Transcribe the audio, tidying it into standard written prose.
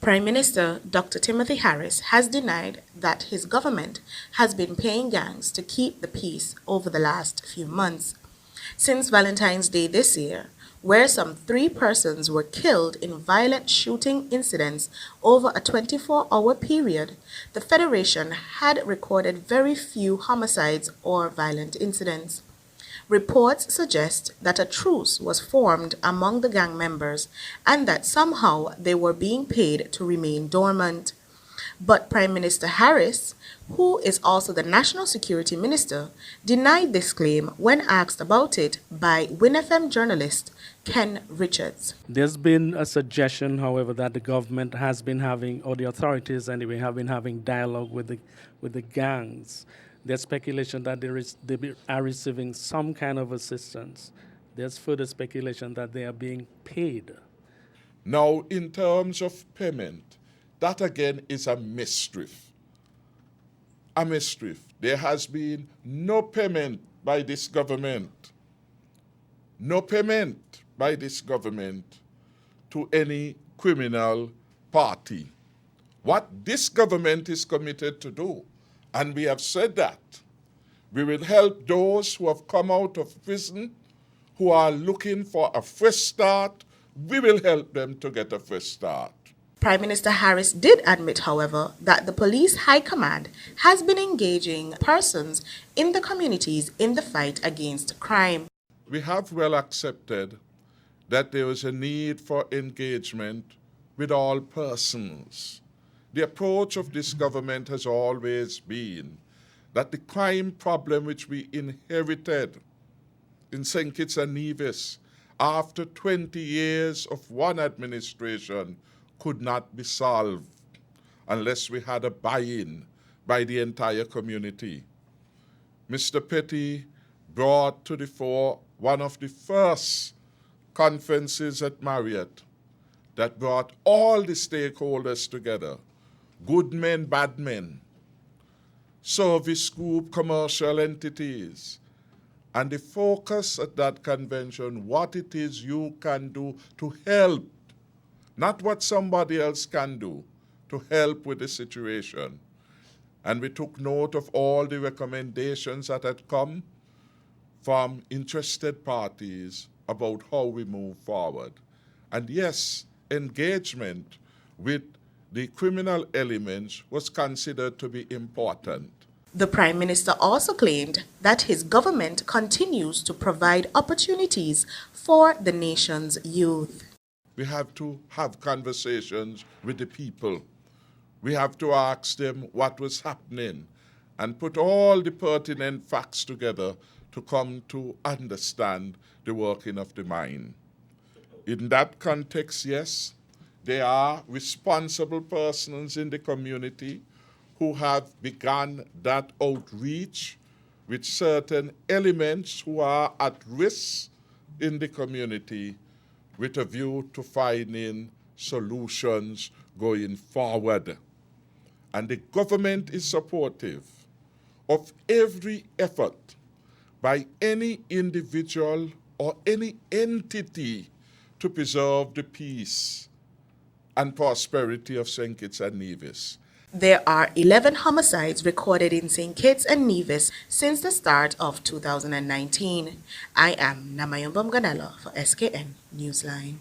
Prime Minister Dr. Timothy Harris has denied that his government has been paying gangs to keep the peace over the last few months. Since Valentine's Day this year, where some 3 persons were killed in violent shooting incidents over a 24-hour period, the Federation had recorded very few homicides or violent incidents. Reports suggest that a truce was formed among the gang members and that somehow they were being paid to remain dormant. But Prime Minister Harris, who is also the National Security Minister, denied this claim when asked about it by WinFM journalist Ken Richards. There's been a suggestion, however, that the government has been having, or the authorities anyway, have been having dialogue with the gangs. There's speculation that they are receiving some kind of assistance. There's further speculation that they are being paid. Now, in terms of payment, that again is a mischief. A mischief. There has been no payment by this government. No payment by this government to any criminal party. What this government is committed to do, and we have said that, we will help those who have come out of prison, who are looking for a fresh start. We will help them to get a fresh start. Prime Minister Harris did admit, however, that the police high command has been engaging persons in the communities in the fight against crime. We have well accepted that there is a need for engagement with all persons. The approach of this government has always been that the crime problem which we inherited in St. Kitts and Nevis after 20 years of one administration could not be solved unless we had a buy-in by the entire community. Mr. Petty brought to the fore one of the first conferences at Marriott that brought all the stakeholders together, good men, bad men, service group, commercial entities, and the focus at that convention, what it is you can do to help, not what somebody else can do, to help with the situation. And we took note of all the recommendations that had come from interested parties about how we move forward. And yes, engagement with the criminal elements was considered to be important. The Prime Minister also claimed that his government continues to provide opportunities for the nation's youth. We have to have conversations with the people. We have to ask them what was happening and put all the pertinent facts together to come to understand the working of the mind. In that context, yes, there are responsible persons in the community who have begun that outreach with certain elements who are at risk in the community with a view to finding solutions going forward. And the government is supportive of every effort by any individual or any entity to preserve the peace and prosperity of St. Kitts and Nevis. There are 11 homicides recorded in St. Kitts and Nevis since the start of 2019. I am Namayumbam Ganala for SKN Newsline.